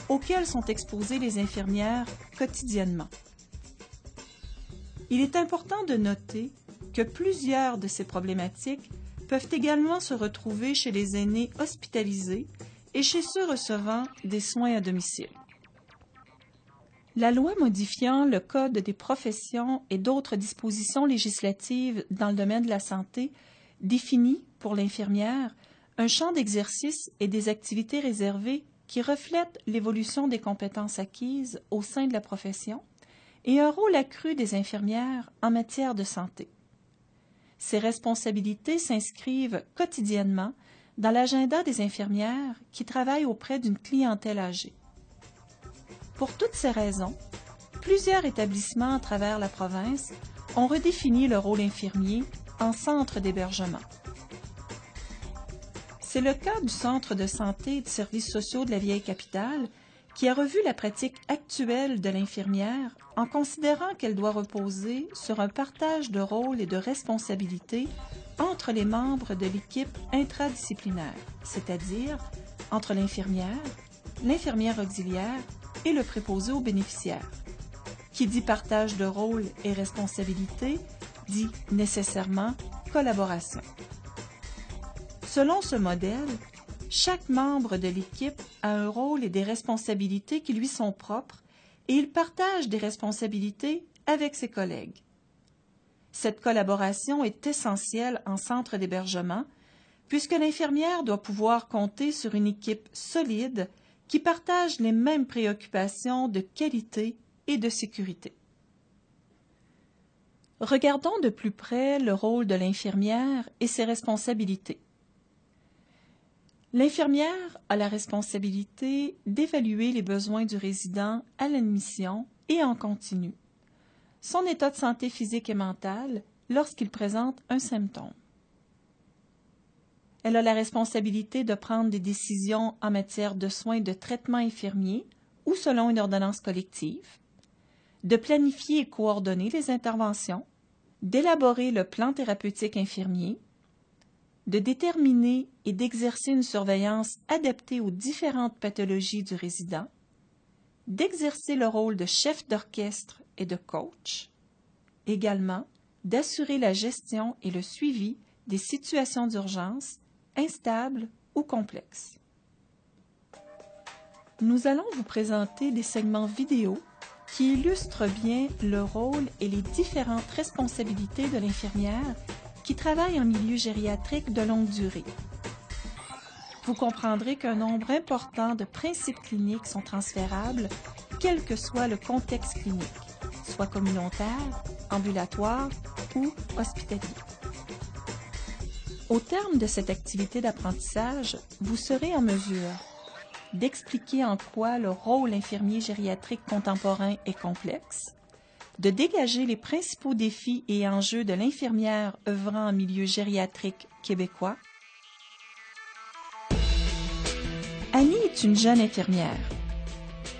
auxquelles sont exposées les infirmières quotidiennement. Il est important de noter que plusieurs de ces problématiques peuvent également se retrouver chez les aînés hospitalisés et chez ceux recevant des soins à domicile. La loi modifiant le Code des professions et d'autres dispositions législatives dans le domaine de la santé définit, pour l'infirmière, un champ d'exercice et des activités réservées qui reflètent l'évolution des compétences acquises au sein de la profession et un rôle accru des infirmières en matière de santé. Ces responsabilités s'inscrivent quotidiennement dans l'agenda des infirmières qui travaillent auprès d'une clientèle âgée. Pour toutes ces raisons, plusieurs établissements à travers la province ont redéfini le rôle infirmier en centre d'hébergement. C'est le cas du Centre de santé et de services sociaux de la Vieille-Capitale qui a revu la pratique actuelle de l'infirmière en considérant qu'elle doit reposer sur un partage de rôles et de responsabilités entre les membres de l'équipe intradisciplinaire, c'est-à-dire entre l'infirmière auxiliaire et le préposé aux bénéficiaires. Qui dit partage de rôles et responsabilités dit nécessairement collaboration. Selon ce modèle, chaque membre de l'équipe a un rôle et des responsabilités qui lui sont propres et il partage des responsabilités avec ses collègues. Cette collaboration est essentielle en centre d'hébergement puisque l'infirmière doit pouvoir compter sur une équipe solide qui partage les mêmes préoccupations de qualité et de sécurité. Regardons de plus près le rôle de l'infirmière et ses responsabilités. L'infirmière a la responsabilité d'évaluer les besoins du résident à l'admission et en continu, son état de santé physique et mentale lorsqu'il présente un symptôme. Elle a la responsabilité de prendre des décisions en matière de soins de traitement infirmier ou selon une ordonnance collective, de planifier et coordonner les interventions, d'élaborer le plan thérapeutique infirmier, de déterminer et d'exercer une surveillance adaptée aux différentes pathologies du résident, d'exercer le rôle de chef d'orchestre et de coach, également d'assurer la gestion et le suivi des situations d'urgence instables ou complexes. Nous allons vous présenter des segments vidéo qui illustrent bien le rôle et les différentes responsabilités de l'infirmière qui travaille en milieu gériatrique de longue durée. Vous comprendrez qu'un nombre important de principes cliniques sont transférables, quel que soit le contexte clinique, soit communautaire, ambulatoire ou hospitalier. Au terme de cette activité d'apprentissage, vous serez en mesure d'expliquer en quoi le rôle infirmier gériatrique contemporain est complexe, de dégager les principaux défis et enjeux de l'infirmière œuvrant en milieu gériatrique québécois. Annie est une jeune infirmière.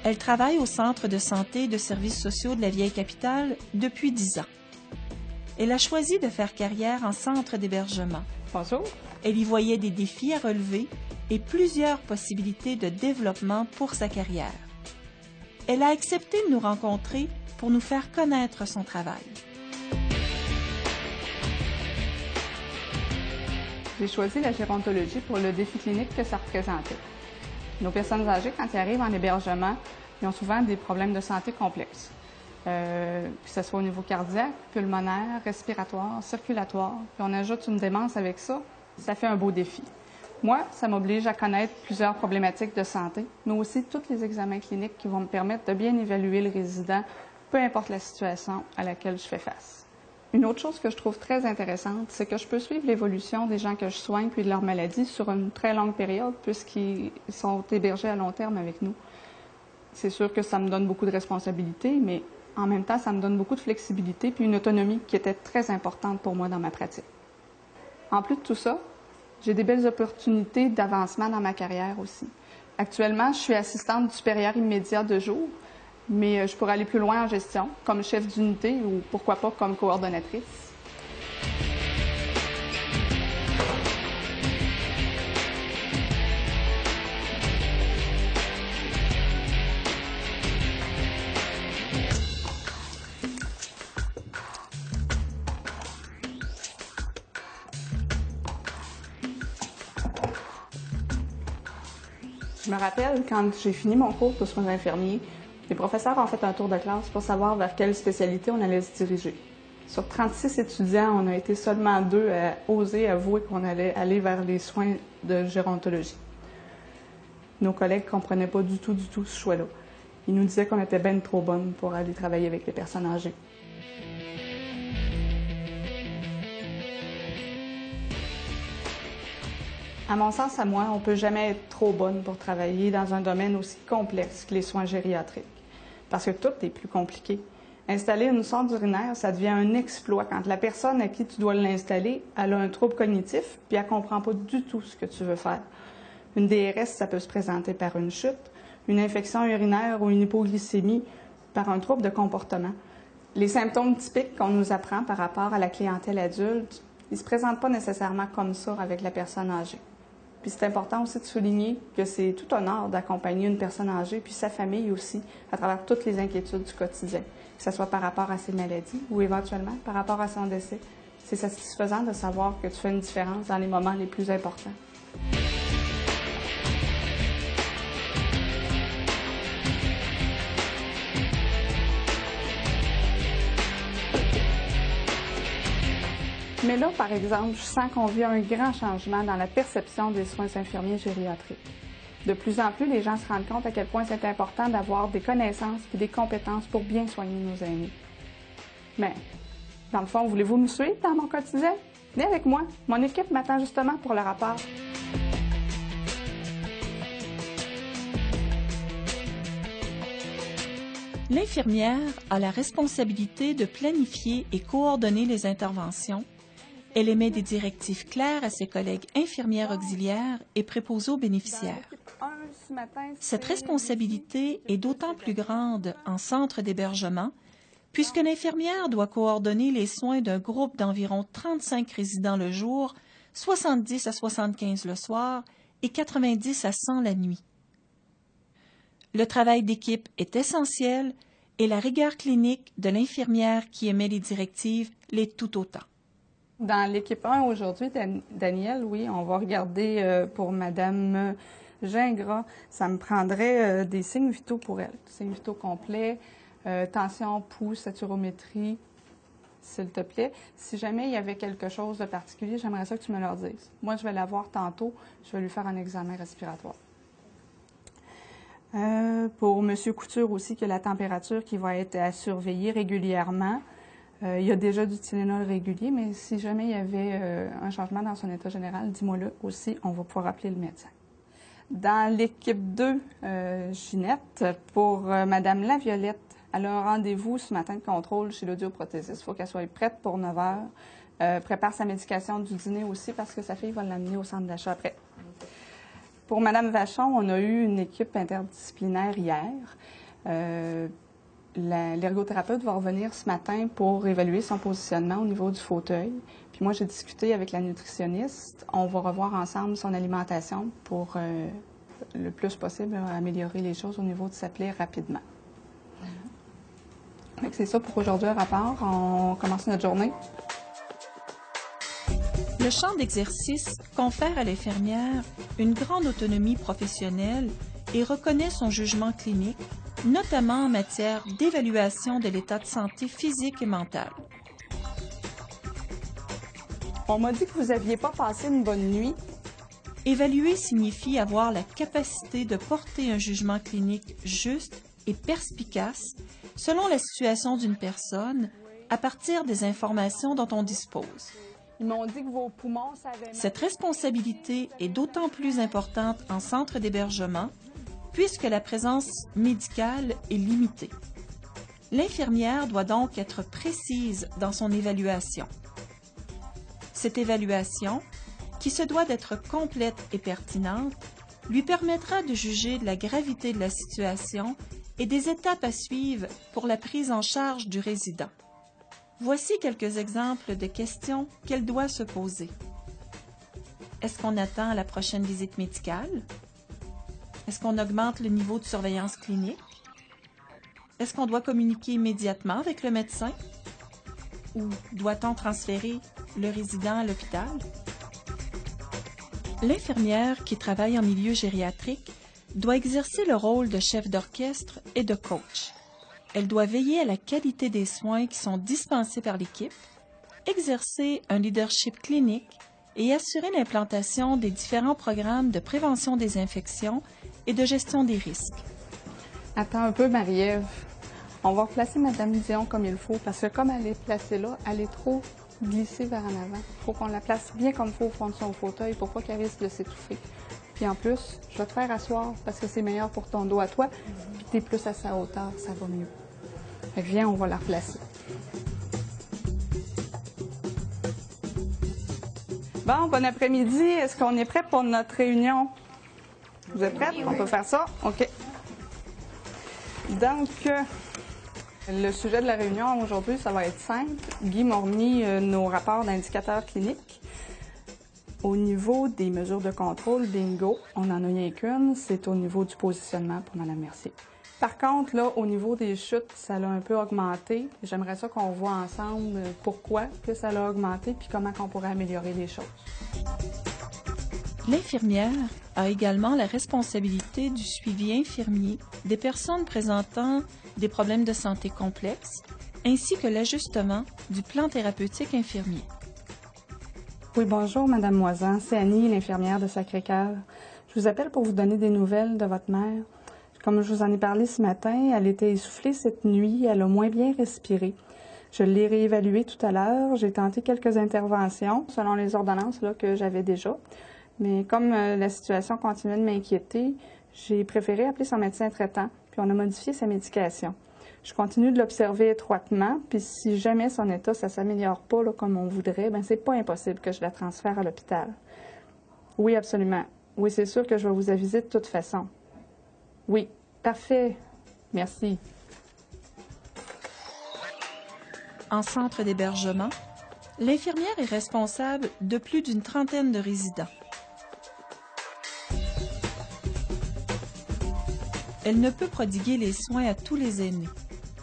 Elle travaille au Centre de santé et de services sociaux de la Vieille-Capitale depuis 10 ans. Elle a choisi de faire carrière en centre d'hébergement. Bonjour. Elle y voyait des défis à relever et plusieurs possibilités de développement pour sa carrière. Elle a accepté de nous rencontrer pour nous faire connaître son travail. J'ai choisi la gérontologie pour le défi clinique que ça représentait. Nos personnes âgées, quand elles arrivent en hébergement, ils ont souvent des problèmes de santé complexes. Que ce soit au niveau cardiaque, pulmonaire, respiratoire, circulatoire. Puis on ajoute une démence avec ça, ça fait un beau défi. Moi, ça m'oblige à connaître plusieurs problématiques de santé, mais aussi tous les examens cliniques qui vont me permettre de bien évaluer le résident, peu importe la situation à laquelle je fais face. Une autre chose que je trouve très intéressante, c'est que je peux suivre l'évolution des gens que je soigne puis de leur maladie sur une très longue période puisqu'ils sont hébergés à long terme avec nous. C'est sûr que ça me donne beaucoup de responsabilités, mais en même temps, ça me donne beaucoup de flexibilité puis une autonomie qui était très importante pour moi dans ma pratique. En plus de tout ça, j'ai des belles opportunités d'avancement dans ma carrière aussi. Actuellement, je suis assistante du supérieur immédiat de jour, mais je pourrais aller plus loin en gestion, comme chef d'unité ou pourquoi pas comme coordonnatrice. Je me rappelle, quand j'ai fini mon cours de soins infirmiers, les professeurs ont fait un tour de classe pour savoir vers quelle spécialité on allait se diriger. Sur 36 étudiants, on a été seulement 2 à oser avouer qu'on allait aller vers les soins de gérontologie. Nos collègues ne comprenaient pas du tout ce choix-là. Ils nous disaient qu'on était bien trop bonnes pour aller travailler avec les personnes âgées. À mon sens, à moi, on ne peut jamais être trop bonne pour travailler dans un domaine aussi complexe que les soins gériatriques, parce que tout est plus compliqué. Installer une sonde urinaire, ça devient un exploit quand la personne à qui tu dois l'installer, elle a un trouble cognitif, puis elle ne comprend pas du tout ce que tu veux faire. Une DRS, ça peut se présenter par une chute, une infection urinaire ou une hypoglycémie par un trouble de comportement. Les symptômes typiques qu'on nous apprend par rapport à la clientèle adulte, ils ne se présentent pas nécessairement comme ça avec la personne âgée. Puis c'est important aussi de souligner que c'est tout un art d'accompagner une personne âgée, puis sa famille aussi, à travers toutes les inquiétudes du quotidien, que ce soit par rapport à ses maladies ou éventuellement par rapport à son décès. C'est satisfaisant de savoir que tu fais une différence dans les moments les plus importants. Mais là, par exemple, je sens qu'on vit un grand changement dans la perception des soins infirmiers gériatriques. De plus en plus, les gens se rendent compte à quel point c'est important d'avoir des connaissances et des compétences pour bien soigner nos aînés. Mais, dans le fond, voulez-vous me suivre dans mon quotidien? Venez avec moi. Mon équipe m'attend justement pour le rapport. L'infirmière a la responsabilité de planifier et coordonner les interventions. Elle émet des directives claires à ses collègues infirmières auxiliaires et préposés aux bénéficiaires. Cette responsabilité est d'autant plus grande en centre d'hébergement, puisque l'infirmière doit coordonner les soins d'un groupe d'environ 35 résidents le jour, 70 à 75 le soir et 90 à 100 la nuit. Le travail d'équipe est essentiel et la rigueur clinique de l'infirmière qui émet les directives l'est tout autant. Dans l'équipe 1 aujourd'hui, Danielle, oui, on va regarder pour Madame Gingras. Ça me prendrait des signes vitaux pour elle. Signes vitaux complets, tension, pouls, saturométrie, s'il te plaît. Si jamais il y avait quelque chose de particulier, j'aimerais ça que tu me le dises. Moi, je vais la voir tantôt. Je vais lui faire un examen respiratoire. Pour M. Couture aussi, que la température qui va être à surveiller régulièrement. Il y a déjà du Tylenol régulier, mais si jamais il y avait un changement dans son état général, dis-moi-le aussi, on va pouvoir appeler le médecin. Dans l'équipe 2, Ginette, pour Mme Laviolette, elle a un rendez-vous ce matin de contrôle chez l'audioprothésiste. Il faut qu'elle soit prête pour 9 heures. Prépare sa médication du dîner aussi parce que sa fille va l'amener au centre d'achat après. Pour Mme Vachon, on a eu une équipe interdisciplinaire hier. L'ergothérapeute va revenir ce matin pour évaluer son positionnement au niveau du fauteuil. Puis moi, j'ai discuté avec la nutritionniste. On va revoir ensemble son alimentation pour le plus possible améliorer les choses au niveau de sa plaie rapidement. C'est ça pour aujourd'hui, un rapport. On commence notre journée. Le champ d'exercice confère à l'infirmière une grande autonomie professionnelle et reconnaît son jugement clinique, notamment en matière d'évaluation de l'état de santé physique et mental. On m'a dit que vous n'aviez pas passé une bonne nuit. Évaluer signifie avoir la capacité de porter un jugement clinique juste et perspicace selon la situation d'une personne à partir des informations dont on dispose. Ils m'ont dit que vos poumons savaient... Cette responsabilité est d'autant plus importante en centre d'hébergement puisque la présence médicale est limitée. L'infirmière doit donc être précise dans son évaluation. Cette évaluation, qui se doit d'être complète et pertinente, lui permettra de juger de la gravité de la situation et des étapes à suivre pour la prise en charge du résident. Voici quelques exemples de questions qu'elle doit se poser. Est-ce qu'on attend la prochaine visite médicale? Est-ce qu'on augmente le niveau de surveillance clinique? Est-ce qu'on doit communiquer immédiatement avec le médecin? Ou doit-on transférer le résident à l'hôpital? L'infirmière qui travaille en milieu gériatrique doit exercer le rôle de chef d'orchestre et de coach. Elle doit veiller à la qualité des soins qui sont dispensés par l'équipe, exercer un leadership clinique et assurer l'implantation des différents programmes de prévention des infections et de gestion des risques. Attends un peu, Marie-Ève. On va replacer Mme Dion comme il faut, parce que comme elle est placée là, elle est trop glissée vers en avant. Il faut qu'on la place bien comme il faut au fond de son fauteuil pour pas qu'elle risque de s'étouffer. Puis en plus, je vais te faire asseoir parce que c'est meilleur pour ton dos à toi, puis t'es plus à sa hauteur, ça va mieux. Fait que viens, on va la replacer. Bon après-midi. Est-ce qu'on est prêt pour notre réunion? Vous êtes prêts? On peut faire ça? OK. Donc, le sujet de la réunion aujourd'hui, ça va être simple. Guy m'a remis nos rapports d'indicateurs cliniques. Au niveau des mesures de contrôle, bingo, on n'en a rien qu'une, c'est au niveau du positionnement pour Mme Mercier. Par contre, là, au niveau des chutes, ça l'a un peu augmenté. J'aimerais ça qu'on voit ensemble pourquoi que ça l'a augmenté puis comment on pourrait améliorer les choses. L'infirmière a également la responsabilité du suivi infirmier des personnes présentant des problèmes de santé complexes, ainsi que l'ajustement du plan thérapeutique infirmier. Oui, bonjour, Mme Moisan. C'est Annie, l'infirmière de Sacré-Cœur. Je vous appelle pour vous donner des nouvelles de votre mère. Comme je vous en ai parlé ce matin, elle était essoufflée cette nuit, elle a moins bien respiré. Je l'ai réévaluée tout à l'heure, j'ai tenté quelques interventions selon les ordonnances là, que j'avais déjà. Mais comme la situation continuait de m'inquiéter, j'ai préféré appeler son médecin traitant, puis on a modifié sa médication. Je continue de l'observer étroitement, puis si jamais son état ne s'améliore pas là, comme on voudrait, bien c'est pas impossible que je la transfère à l'hôpital. Oui, absolument. Oui, c'est sûr que je vais vous aviser de toute façon. Oui, parfait. Merci. En centre d'hébergement, l'infirmière est responsable de plus d'une trentaine de résidents. Elle ne peut prodiguer les soins à tous les aînés.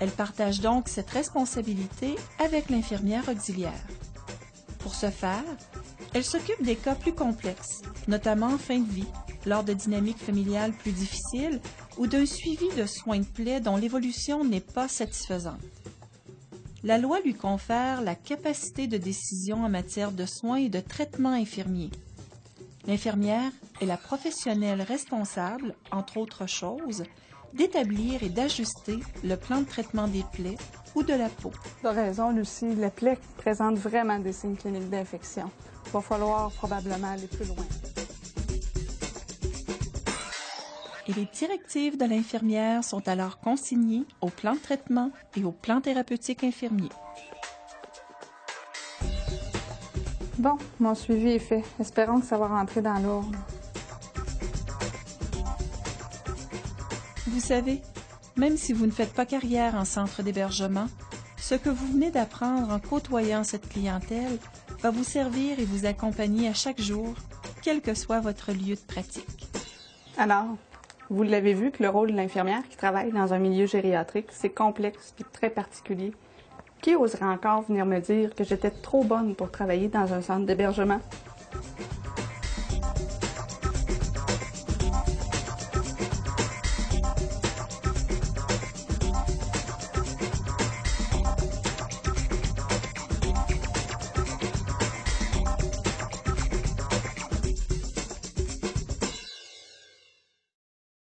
Elle partage donc cette responsabilité avec l'infirmière auxiliaire. Pour ce faire, elle s'occupe des cas plus complexes, notamment en fin de vie, lors de dynamiques familiales plus difficiles ou d'un suivi de soins de plaie dont l'évolution n'est pas satisfaisante. La loi lui confère la capacité de décision en matière de soins et de traitement infirmier. L'infirmière est la professionnelle responsable, entre autres choses, d'établir et d'ajuster le plan de traitement des plaies ou de la peau. Tu as raison, Lucie. Les plaies présentent vraiment des signes cliniques d'infection. Il va falloir probablement aller plus loin. Et les directives de l'infirmière sont alors consignées au plan de traitement et au plan thérapeutique infirmier. Bon, mon suivi est fait. Espérons que ça va rentrer dans l'ordre. Vous savez, même si vous ne faites pas carrière en centre d'hébergement, ce que vous venez d'apprendre en côtoyant cette clientèle va vous servir et vous accompagner à chaque jour, quel que soit votre lieu de pratique. Alors, vous l'avez vu que le rôle de l'infirmière qui travaille dans un milieu gériatrique, c'est complexe et très particulier. Qui oserait encore venir me dire que j'étais trop bonne pour travailler dans un centre d'hébergement?